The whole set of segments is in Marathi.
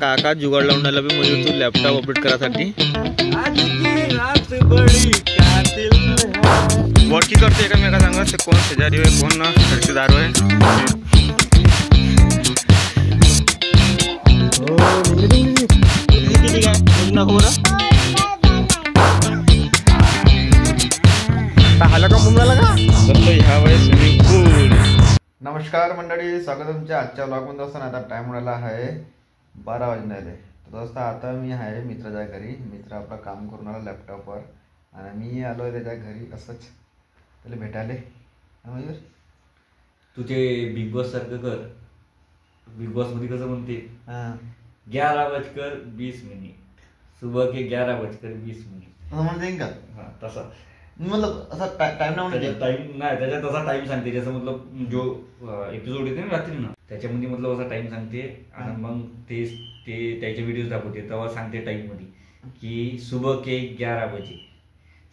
काका जुगाड लावून आला बी म्हणजे तू लॅपटॉप अपडेट करासाठी वॉकी करते एकामेका सांगा ते कोण शेजारी होय कोण खर्चदार होय किती काय नको हाला का मुंबईला का दोस्तों ह्या वेळेस स्विमिंग पूल। नमस्कार मंडळी, स्वागत तुमच्या आजच्या व्लॉगमध्ये। दोस्तों आता टाइम मिळाला आहे 12 वाजण्याले। तर दोस्तों आता मी आहे मित्राच्या घरी। मित्र आपला काम करून आला लॅपटॉपवर आणि मी आलो आहे त्याच्या घरी असंच त्याला भेटायला। मयूर तुझे बिग बॉस सारखं कर। बिग बॉस मध्ये कसं म्हणते 11:20 सुबह के 11:20 म्हणते का? हाँ तसा मतलब असा टाइम नाही त्याच्यात तसा टाइम सांगते। जसं मतलब जो एपिसोड येते ना रात्री ना त्याच्यामध्ये मतलब असा टाइम सांगते आणि मग ते त्याचे व्हिडिओज दाखवते तेव्हा सांगते टाइम मध्ये की सुबह के 11 बजे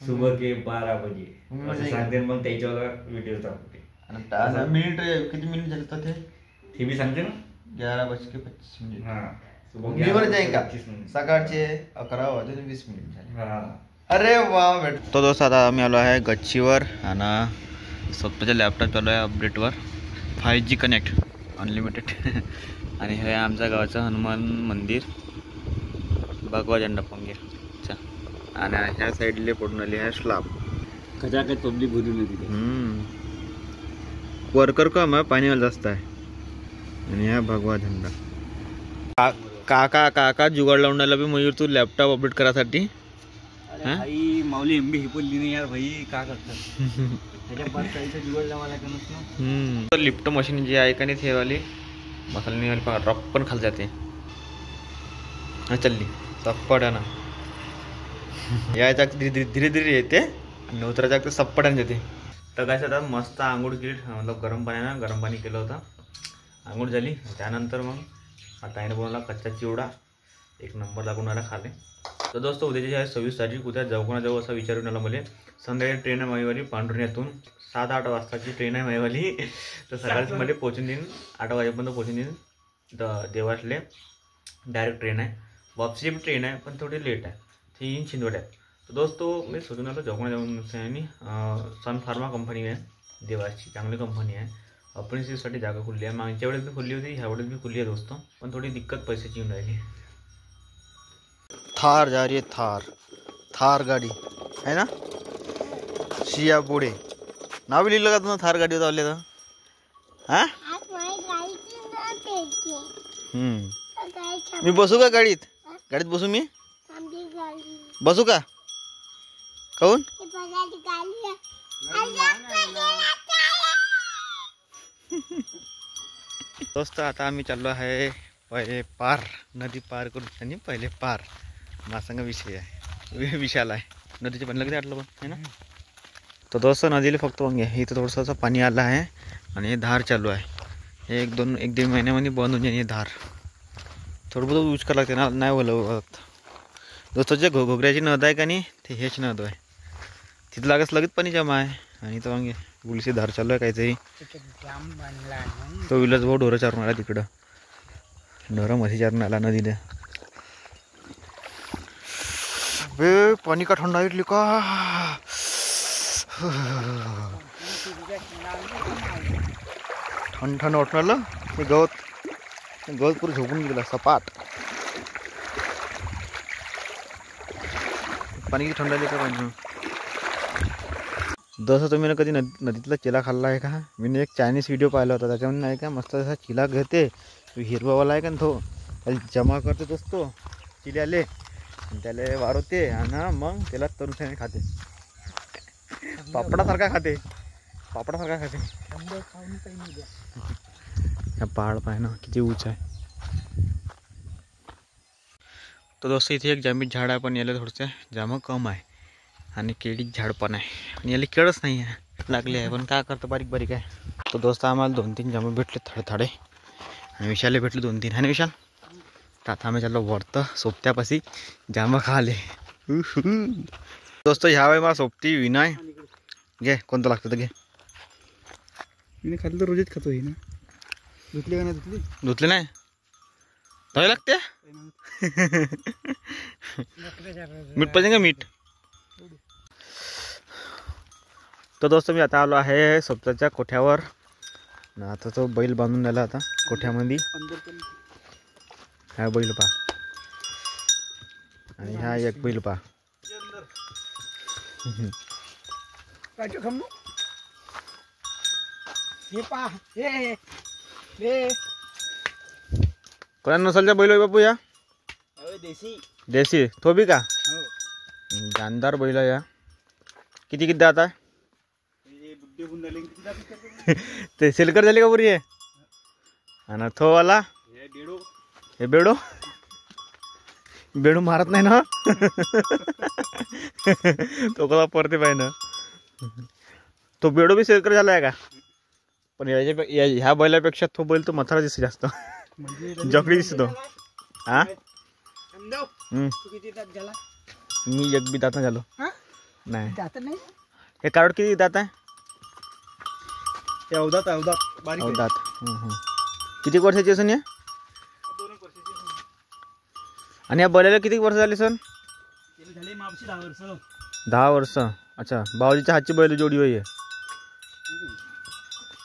सुबह के 12 बजे असं सांगते। मग त्याच्यावर व्हिडिओ दाखवते आणि मिनिट किती मिनिट झाले तर ते बी सांगते ना 11:25 हाँ सुबह जाएगा सकाळचे 11:20 झाले। हाँ अरे वाह बेट। तो दोस्त आता आम्ही आलो आहे गच्चीवर आणि स्वतःच्या लॅपटॉप चालू आहे अपडेटवर 5G कनेक्ट अनलिमिटेड आणि हे आमच्या गावाचं हनुमान मंदिर भगवा झेंडा पंगेरचा आणि ह्या साईडले पडून आली आहे स्लॅब कशा काय पब्लिक भरून येते वर्कर कम आहे पाणी जास्त आहे आणि हा भगवा झेंडा काका काका जुगाड लावून आला बी मयूर तू लॅपटॉप अपडेट करासाठी भाई माऊली एमबी ही बोलली नाही यार भाई का करतात त्याच्या पास काहीच जुगाड लावायला का नसतं। लिफ्ट मशीन जी आहे का नाही ठेवाली मसाला निघाली पण रॉक पण खाली जाते चलली सप्पटाना यायच्या धीरे धीरे येते आणि उतरायच्या सप्पटाने येते। तर काय आता मस्त आंघोळ केली मतलब गरम पाणी केलं होतं आंघोळ झाली। त्यानंतर मग आता आईने बनवला कच्चा चिवडा एक नंबर लागून आला खाले। तर दोस्तों उद्याची आहे 26 तारीख उद्या जाऊ कोणा जाऊ असं विचारून आला मला। संध्याकाळी ट्रेन आहे माईवाली पांढुर्ण्यातून 7-8 वाजताची ट्रेन आहे माईवाली। तर सकाळीच मला पोहोचून देईन 8 वाजेपर्यंत पोहोचून देईन देवासले डायरेक्ट ट्रेन आहे। वापसी भी ट्रेन आहे पण थोडी लेट आहे ती येईन छिंदवाड्यात। तर दोस्तों मी शोधून आलो जाऊ कोणा जाऊन आणि सन फार्मा कंपनी आहे देवाची चांगली कंपनी आहे। अप्रेंटिससाठी जागा खुल्ली आहे मागच्या वेळेस भी खुल्ली होती ह्या वेळेस भी खुल्ली आहे दोस्तों पण थोडी दिक्कत पैशाची येऊन राहिली। थार जा रही है थार गाड़ी है ना सिया पुढे नाव भी लिहिलं का तुला थार गाडी होता तर हाँ मी बसू का गाडीत बसू मी बसू का काऊन दोस्त आता आम्ही चाललो आहे पहिले पार नदी पार करून त्यांनी पहिले पार माझा विषय आहे विशाल आहे नदीचे पण लगेच आटलं पण है ना। तर दोस्त नदीला फक्त मग इथं थोडंसं पाणी आलं आहे आणि हे धार चालू आहे। एक दीड महिन्यामध्ये बंद होऊन जाईल हे धार थोडं बहुत यूज करावं लागते ना नाही बोलत दोस्तों जे घोगऱ्याची नद आहे का नाही ते हेच नद आहे तिथं लगेच पाणी जमा आहे आणि तर मग उलशी धार चालू आहे काहीतरी तो विलास भाऊ ढोरं चारून आला तिकडं ढोरं म्हशी चारून आला नदीला। बे पानी का ठंडा इडली का ठंड वाटून आलं ते गवत पुरं झोपून गेला सपाट पाणी किती थंड आली का पाणी। जसं तुम्ही कधी नदीतला चिला खाल्ला आहे का? मी एक चायनीज व्हिडिओ पाहिला होता त्याच्यामध्ये नाही का मस्त असा चिला घेते हिरवावाला आहे का तो त्याला जमा करते दोस्तो चिल्याले त्याला वारवते आणि मग त्याला तरुशाने खाते पापडासारखा खाते ह्या पहाड पाय ना किती उंच आहे। तर दोस्त इथे एक जांभीत झाड आहे पण याला थोडंसं जांभ कम आहे आणि केळीच झाड पण आहे आणि याला केळच नाही आहे लागले आहे पण काय करतं बारीक आहे। तर दोस्त आम्हाला 2-3 जांभ भेटले थोडे आणि विशालला भेटले 2-3 है ना विशाल। तर आता आम्ही चाललो वरतं सोबत्यापाशी जांभ खाले दोस्त ह्या वेळी मला सोबती विनाय घे कोणतं लागतं तर घे मी खाल्लं तर रोजच खातो ना धुतले का नाही धुतले नाही धुवायला लागते मीठ पाहिजे का मीठ. तर दोस्त मी आता आलो आहे सोबताच्या कोठ्यावर. आता तो बैल बांधून झाला आता कोठ्यामध्ये. हा बैल पा आणि हा एक बैल पा. कोणा नसलच्या बैल आहे बापू या. देशी तो बी का जानदार बैल या. किती किती आता ते सेलकर झाले का पुरी आणि तो वाला हे बेडो बेडू मारत नाही ना तो कसा परते पाहिजे ना. तो बेडो बी सेलकर झालाय का. पण ह्या बैलापेक्षा तो बैल तो मथारा दिसतो जास्त जकडी दिसतो. हा मी एक बी दात झालो नाही. हे कार्ड किती दात आहे. अवदात किती वर्षाची असेल या. आणि या बैलाला किती वर्ष झाली सण. 10 वर्ष. अच्छा बाबाजीच्या हातची बैल जोडी होई.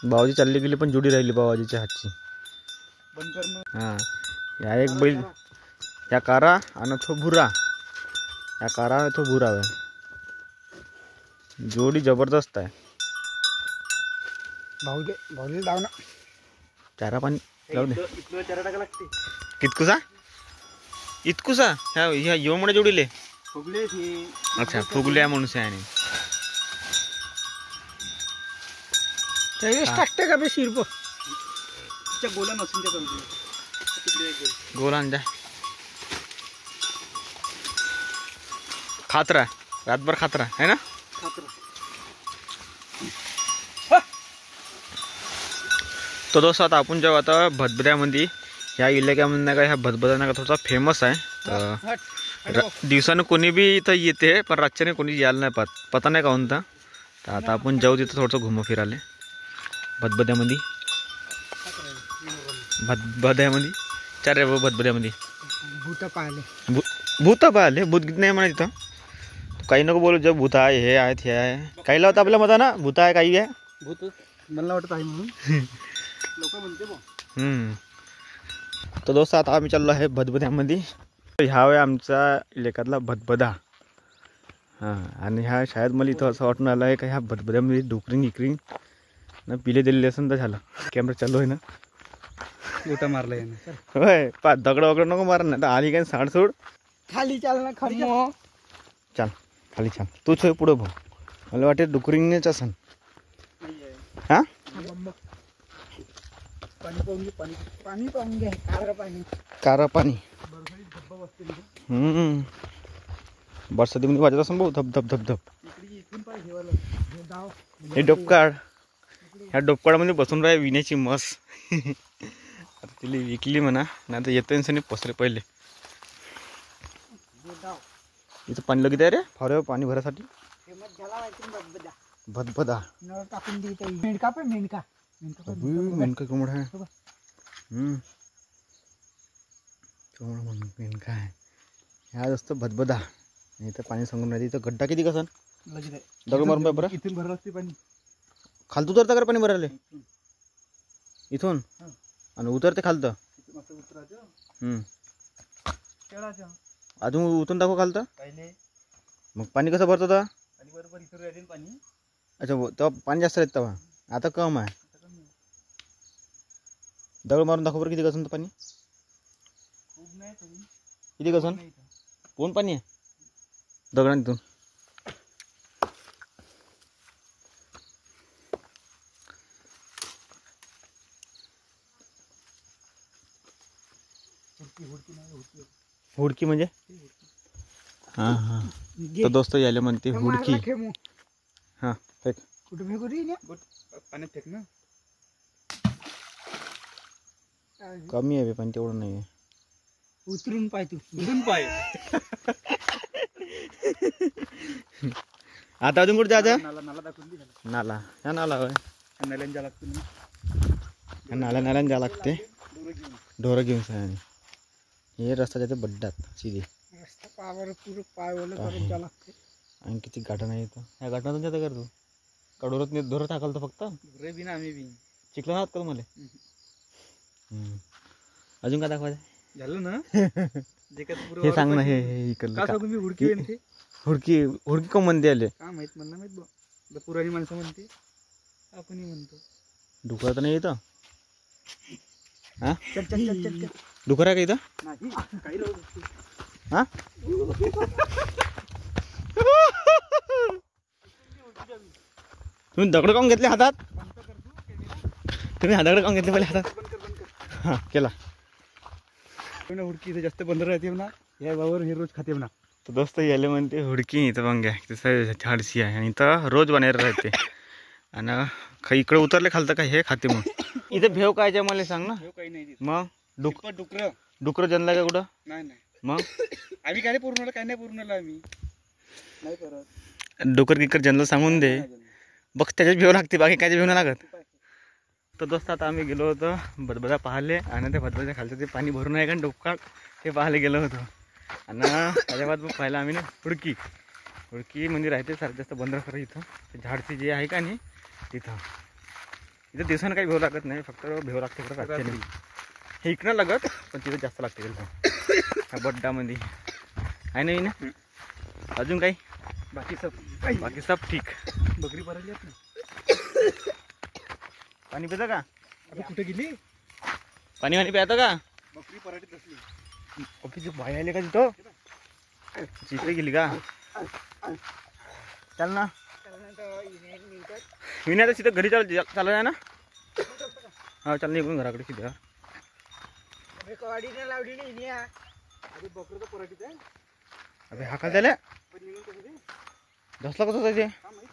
बाबाजी चालली गेली पण जोडी राहिली बाबाजीच्या हातची. हा या एक बैल या कारा आणि तो भुरा. या कारा आणि तो भुरा आहे. जोडी जबरदस्त आहे. चारा पाणी लावू दे. कितकुसा इतकुसा ह्या यो म्हणा जोडीले. अच्छा फुगल्या म्हणून आहे. टाकते का बे शिरप गोला जा खातरा रातभर खातरा है ना. तो दोस्त आता आपण जेव्हा आता भदबद्यामध्ये ह्या इलाक्यामध्ये नाही का ह्या भदबदा नाही का थोडासा फेमस आहे. तर दिवसानं कोणी बी इथं येते पण रातच्याने कोणी यायला नाही पाहत पता नाही का कोणता. तर आता आपण जाऊ तिथं थोडंसं घुमं फिराले भदबद्यामध्ये. भदबद्यामध्ये चार रे भदबद्यामध्ये भूत पाहिले भूत गीत नाही म्हणा तिथं. काही नको बोलू जब भूत आहे हे आहेत हे आहे काही लावतं आपल्या मता ना भूत आहे काही आहे भूत मला वाटत आहे म्हणून लोक म्हणते. तर दोस्त आता आम्ही चाललो आहे भदबद्यामध्ये. ह्या वेळी आमचा लेखातला भदबदा. हां आणि ह्या शाळेत मला इथं असं वाटून आलं आहे का ह्या भदबद्यामध्ये डुकरिंग इकरिंग न पिले दिलेले असेल तर झालं. कॅमेरा चालू आहे ना. उठा मारला होय पा दगड वगैरे नको मार ना. तर आली काय साड सोड खाली चाल ना खाली चाल खाली चाल. तूच होय पुढं भाऊ. मला वाटते डुकरिंगनेच असन. हां पाणी पाहून घे. कारा पाणी बरसातीमध्ये वाजत असं भाऊ धब धब धब धब. हे डोपकाळ ह्या डोपकाळामध्ये बसून राहा विण्याची मस. आता तिला विकली म्हणा नाही तर येतं नाही पसरे पहिले. इथं पाणी लगेच आहे रे फार पाणी भरासाठी. भदबदा टाकून दे. मेंढका पण मेंढका मेनका कोंबड आहे. मेनका आहे ह्या असतं भदबदा. इथं पाणी सांगून राहते. इथं गड्डा किती कसा दगड मारून पाय बरं. इथून भरलं असते पाणी खालत उतरतं का पाणी भरायला इथून आणि उतरते खालतं. अजून उतरून दाखव खालतं. मग पाणी कसं भरतं तर. अच्छा तेव्हा पाणी जास्त राहत तेव्हा. आता कम आहे. दगड मारून दाखव बरं किती कसन पाणी. किती कसन कोण पाणी आहे दगडांतून. हुडकी म्हणजे हां हां. तर दोस्त यायला म्हणते हुडकी. हां फेक कुठे फेकू रे पाण्यात फेक ना. कमी आहे पण तेवढं नाही आहे. उतरून पाय तू उतरून पाय. आता अजून कुठे जायचं. नाला दाखवून दे. नाला ह्या नाला होय. नाल्यान जा लागतो. नाल्यान जा लागते ढोरं घेऊन. हे रस्ता जाते बड्डात सीधी. रस्ता पावर पूर्ण पाय ओलं आहे. करून जावं लागते. आणि किती गाठा नाही येतं. ह्या गाठातून जातं कर तू कडोरत नाही धरत टाकल तर फक्त रे बी ना आम्ही बी चिखला आहात का तुम्हाला. अजून काय दाखवायचं झालं ना जे काय पुरं हे सांग ना. वावर हे पाहिजे. हे इकडलं का का? सांगू मी हुडकी येईन ते हुडकी हुडकी कोण म्हणते आले. का माहित म्हणलं माहित बा. आता पुराणी माणसं म्हणते आपणही म्हणतो. डुकरा तर नाही येतं. हा चल चल चल चल चल. डुकरा का इथं. नाही काही राहू दे. हा तुम्ही दगड काऊन घेतले हातात. तुम्ही हा दगड काऊन घेतले पहिले हातात. हा केला. हुडकी इथे जास्त बंद राहते ना या वावर हे रोज खाते म्हणा. तर दोस्त याले म्हणते हुडकी इथं बघ घ्या तसं झाडशी आहे आणि इथं रोज बनायला राहते. आणि इकडे उतरले खालतं का हे खाते मग. इथे भेव कायच्या मला सांग ना. हे काही नाही तिथे. मग डुकर डुकर जनला का कुठं. नाही नाही मग आम्ही काय नाही पूर्ण काय नाही पूर्णला आम्ही नाही करत. डुकर गिकर जनला सांगून दे बघ त्याच्याच भेव लागते बाकी कायच्या भेव नाही लागत. तर दोस्त आता आम्ही गेलो होतो बदबदा पाहिले आणि त्या बदबदाच्या खालचं ते पाणी भरून आहे का डोका ते पाहायला गेलो होतो. आणि त्याच्या बाद मग पाहिलं आम्ही ना हुडकी म्हणजे राहते सारखं जास्त बंद खरं इथं ते झाडची जे आहे का नाही तिथं दिवसानं काही भेव लागत नाही फक्त भेव लागते खरं रातच्या नाही. हे इकडं लागत पण तिथं जास्त लागते तिथं ह्या बड्डामध्ये आहे नाही ना. अजून काही बाकी सब ठीक. बकरी परायली आपली पाणी पितं का. आता कुठे गेली पाणी प्यायचं का. बकरी पराठीत बसली. ऑफिसचे बाय आले का तिथं तिकडे गेली का. चाल ना मी नाही आता तिथं घरी चालत आहे ना. हा चाल निघून घराकडे तिथे. बकरी तर पराठीत आहे. अबे हा काय झालं पण निघून कसं ते धसलं कसं जायचे. का माहित.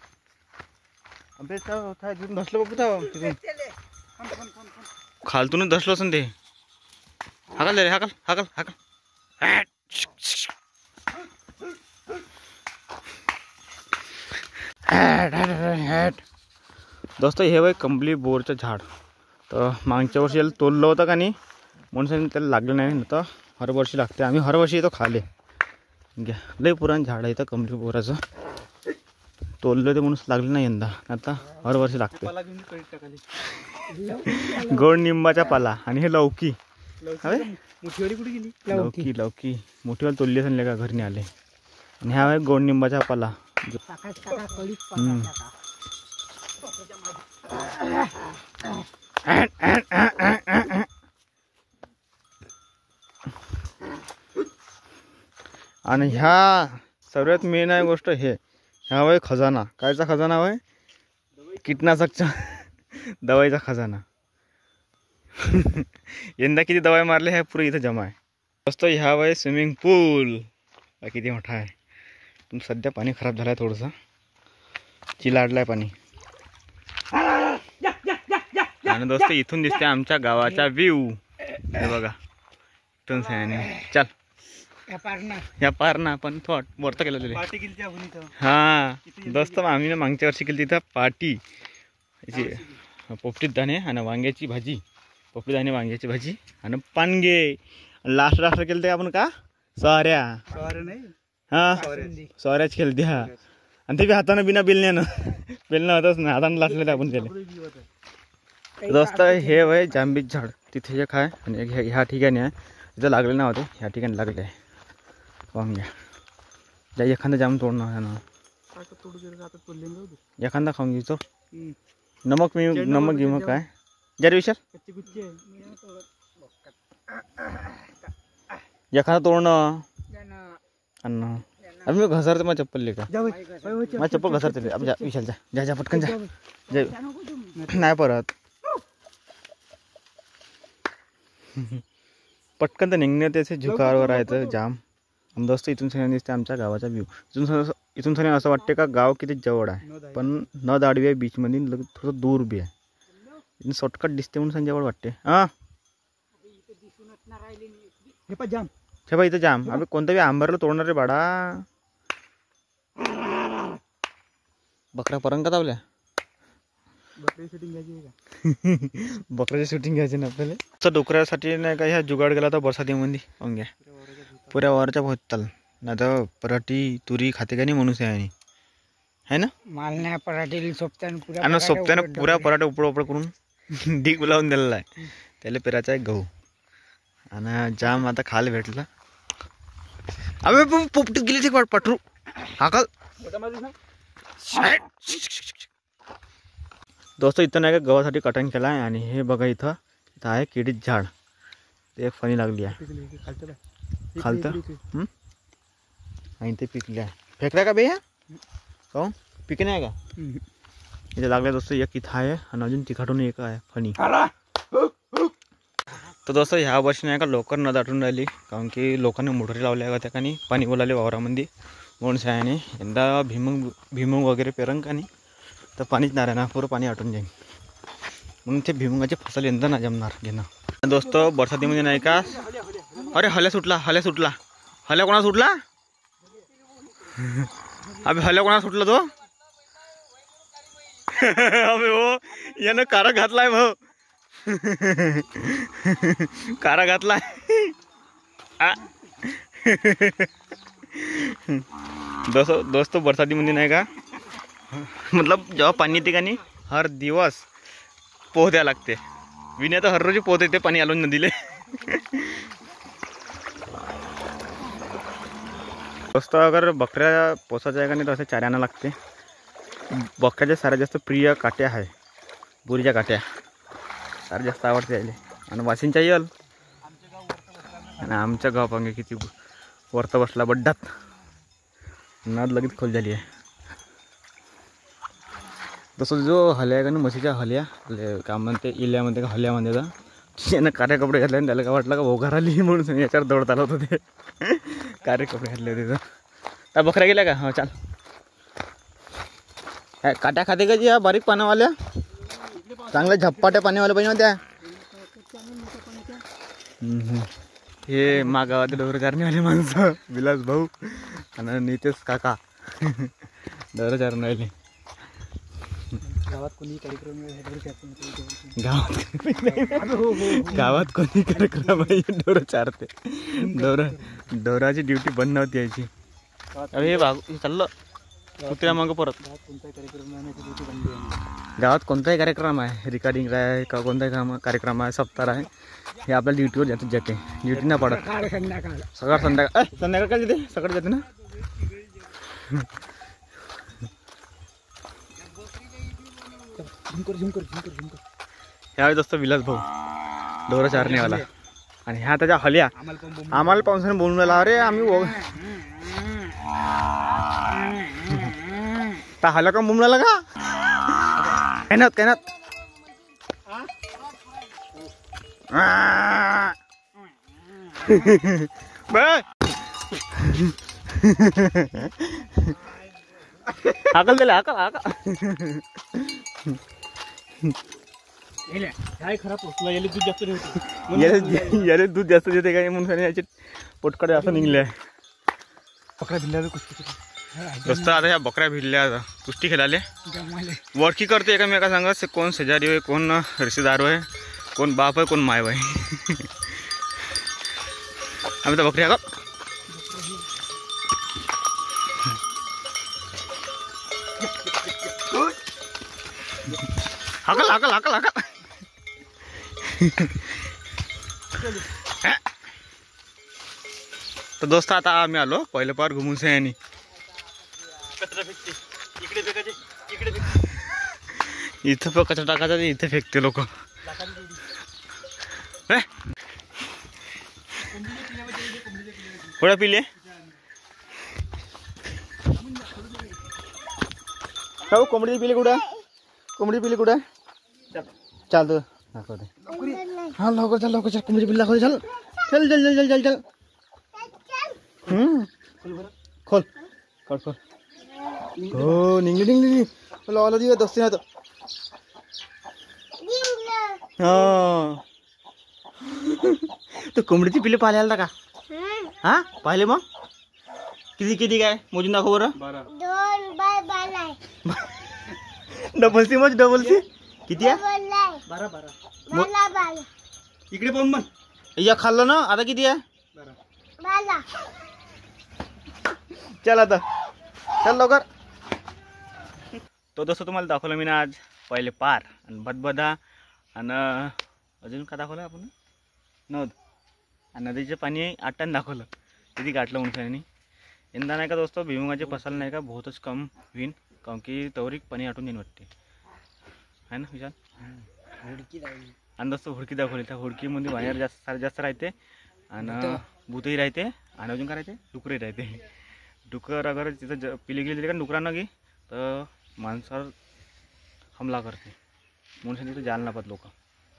अबे तिथून धसलं बाबू तिथून थांब थांब थांब थांब. खालतूनच धसलो असं ते. हाकल दे रे हाकल हाकल हाकल. दोस्त हे वय कंबली बोरचं झाड. तर मागच्या वर्षी याला तोडलं होतं का नाही म्हणून त्याला लागलं नाही तर हर वर्षी लागते. आम्ही हर वर्षी येतो खाले घ्या लय पुराण झाड आहे इथं कंबली बोराचं. तोडलं ते म्हणून लागलं नाही यंदा आता हर वर्षी लागते. पाला घेऊन कळीत टाकाली. गोड निंबाचा पाला आणि हे लौकी. लवकर मोठीवाली कुठे गेली. लौकी मोठीवाला तोडली असेल का घरी आले. आणि हा आहे गोड निंबाचा पाला. आणि ह्या सर्वात मेन आहे गोष्ट हे ह्या वय खजाना. कायचा खजाना वय कीटनाशकचा दवाईचा खजाना. यंदा किती दवाई मारले ह्या पुरे इथं जमा आहे. मस्त ह्या वय स्विमिंग पूल किती मोठा आहे. पण सध्या पाणी खराब झालं आहे थोडंसं चिलाडलं आहे पाणी. आणि दोस्त इथून दिसते आमच्या गावाचा व्ह्यू. हे बघा इथून चल या पारणा पण थोडं वरतं केलेलं पार्टी केली त्या हुनीचं. हा दोस्त आम्ही ना मागच्या वर्षी केली तिथं पार्टी. पोपटीत दाणे आणि वांग्याची भाजी. पोपटी दाणे वांग्याची भाजी आणि पानगे. लास्ट केलं ते आपण का सोऱ्या. सवारे नाही हा सोऱ्याच केलं ते. हा आणि ते बी हातानं बिना बेलण्यानं बेलणं होतच नाही हातानं लाटलेलं आपण केले. दोस्त हे वय जांबीच झाड तिथे एक आहे आणि एक ह्या ठिकाणी आहे. तिथं लागले ना होते ह्या ठिकाणी लागले आहे वांग्या. ज्या एखादा जाम तोडणं आहे ना एखादा खाऊन घ्यायचो. नमक गिमक काय जरा विचार कच्ची गुच्ची आहे. एखादा तोडणं अन्न. अभी मी घसरते माझ्या चप्पल ले का माझी चप्पल घसरते. अब विशाल जा जा पटकन जा नाही परत पटकन तर निघणे त्याचे झुकावर राहायचं जाम. दोस्त इथून सगळ्यांना दिसते आमच्या गावाचा व्ह्यू. इथून सगळ्यांना असं वाटते का गाव किती जवळ आहे पण नद आडवी आहे बीचमध्ये थोडं दूर बी आहे. इथून शॉर्टकट दिसते म्हणून जवळ वाटते. हां हे पण जाम हे बा इथं जाम. अबे कोणतं बी आंबरला तोडणार रे बाडा. बकरा परंग का दावल्या बकरी शूटिंग घ्यायची आहे का? बकऱ्याची शूटिंग घ्यायची ना आपल्याला. तर डोकऱ्यासाठी नाही का ह्या जुगाड गेला तर बरसातीमध्ये अंग्या पुऱ्या वावरच्या बहुत चाल नाही तर पराठी तुरी खाते का नाही म्हणून आहे ना. मालण्या पराठीला सोपत्यानं आणि सोबत्यानं पुऱ्या पराठा उपड करून ढीक लावून दिलेला आहे. त्याला पेरायचा आहे गहू आणि जाम आता खायला भेटला. अबे पोपटीत गेली ते पाठरू हाकल. दोस्त इथं नाही का गव्हासाठी कटिंग केला आहे. आणि हे बघा इथं आहे केळीच झाड. ते एक फणी लागली आहे खालतं आणि ते पिकले आहे. फेकला का बे ह्या काहून पिके नाही का इथे लागल्या. दोस्त एक इथं आहे आणि अजून तिखाटून एक आहे फणी. तर दोस्त ह्या वर्षी नाही का लवकर न दाटून राहिली कारण की लोकांनी मोटरी लावल्या का त्या कानी पाणी बोलाले वावरामध्ये म्हणून शाळेने यंदा भीमुंग वगैरे पेरंग का नाही तर पाणीच नाही राहणार पुरं पाणी आटून जाईल म्हणून ते भीमुंगाची फसल यंदा ना जमणार घेणं. दोस्त बरसातीमध्ये नाही का अरे हल्या सुटला हल्या कोणा सुटला अबे हल्या कोणा सुटला तो अबे हो यानं कारा घातलाय भाऊ कारा घातलाय. दोस्त बरसातीमध्ये नाही का मतलब जेव्हा पाणी येते का नाही हर दिवस पोहत्या लागते. विण्या तर हर रोजी पोहते ते पाणी आलून नदीले. दोस्त अगर बकऱ्या पोसायचं आहे का नाही तर असे चाऱ्यानं लागते. बकऱ्याच्या साऱ्यात जास्त प्रिय काट्या आहे बोरीच्या काट्या सारे जास्त आवडते यायले. आणि वाशिंच्या येल आणि आमच्या गाव पांगे किती वरता बसला बड्डात नाद लगेच खोल झाली आहे. तसं जो हल्या का ना म्हशीच्या हल्या का म्हणते इल्यामध्ये का हल्या म्हणते का यानं कारे कपडे घातले आणि त्याला काय वाटलं का भोगार आली म्हणून याच्यावर दौड आलं होतं ते कारे कपडे घातले होते. त्या बकऱ्या गेल्या का हो चाल काट्या खाते का जी या बारीक पाण्यावाल्या चांगल्या झप्पाट्या पाण्यावाल्या पाहिजे त्या. हे मागावातील डोर चारणीवाले माणसं विलास भाऊ आणि नितेश काका डोर चारून राहिले. गावात कोणी कार्यक्रम गावात कोणी कार्यक्रम डोर चारते. डोराची ड्युटी बंद नव्हती यायची. अरे हे चाललं कुत्र्या मागं परत. गावात कोणताही कार्यक्रम आहे रिकॉर्डिंग आहे का कोणताही कार्यक्रम आहे सप्ताह आहे हे आपल्या ड्युटीवर जाते ड्युटी नाही पडत. सकाळ संध्याकाळ काय तिथे सकाळी जाते ना. ह्यावेळी दोस्त विलास भाऊ डोरा चारणेवाला आणि ह्या त्याच्या हल्या आम्हाला पावसाने बोलून राहिला. अरे आम्ही ता हल्या का बोलून राहिला का काय ना हाकल दिले हाकल खराब पोचला याला दूध जास्त याले दूध जास्त देते काय म्हणून याचे पोटकडे असं निघले. बकऱ्या भिल्ल्यावर कुस्ती दोस्त आता ह्या बकऱ्या भिडल्या कुस्ती खेळाले वडकी करते एकामेका सांगत कोण शेजारी होय कोण रिश्तेदार होय कोण बाप आहे कोण माय होय. आम्ही तर बकऱ्या का हाकल हाकल हाकल हाकल. तर दोस्त आता आम्ही आलो पहिले पार घुमून सयानी इथं पण कचरा टाकायचा इथे फेकते लोक. थोडा पिले हो कोंबडी पिले कुठं कोंबडी पिले कुठं चालतं दाखवते. हा लवकर चल लवकर चल कोंबडी पिल्ला दाखवते चल चल चल चल चल चल चल. खोल खोल खोल हो निघली निघली लावला दिवस दसते ना तर हा तो कोंबडीची पिल्ले पाहिले आला का हा पाहिले मग किती किती काय मोजून दाखव बरं. डबल सी मग डबल सी किती आहे? 12 इकडे पाहून मन या खाल्लं ना, आता किती आहे? 12 चल आता, चल लवकर. तो दोस्त तुम्हाला दाखवलं मी ना आज पहिले पार आणि बदबदा आणि अजून का दाखवलं आपण नद आणि नदीचे पाणी आट्यानं दाखवलं किती गाठलं मुंशाने. यंदा नाही का दोस्तो भुईमुगाची फसल नाही का बहुतच कम होईन, काऊन की तवरीक पाणी आटून देईन वाटते आहे ना विचार. आणि दोस्तो हुडकी दाखवली, त्या हुडकीमध्ये बाहेर जास्त राहते आणि भूतही राहते आणि अजून काय राहते, डुकरही राहते. डुकर अगर तिथं पिली गेली का डुकरांना की तर माणसावर हमला करते म्हणून तिथं जायला नापात लोक.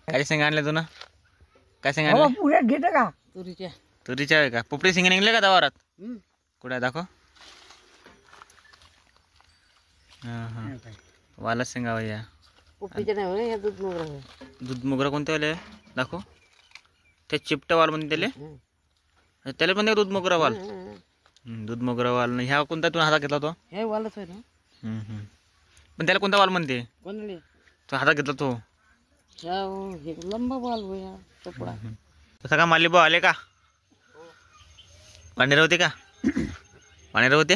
काय शेंगा आणल्या तू ना, काय शेंगा आणल्या? पुऱ्यात घेतं का तुरीच्या आहे का? पोपटी शेंगा निघले का दावारात? कुठे दाखव. हां हां वाला शेंगा भैया. दूध मोगरा कोणते वाले दाखव. ते चिपटा वाल म्हणते त्याला पण दूध मोगरा वाल. दूध मोगरा वाल नाही. ह्या कोणता तू हातात घेतला तो? हे वालच आहे ना. पण त्याला कोणता वाल म्हणते? कोणले तो हातात घेतला तो हे लंबा वाल होया कपडा. तसा का माली भाऊ आले का? पाण्याला होते का? पाण्याला होते.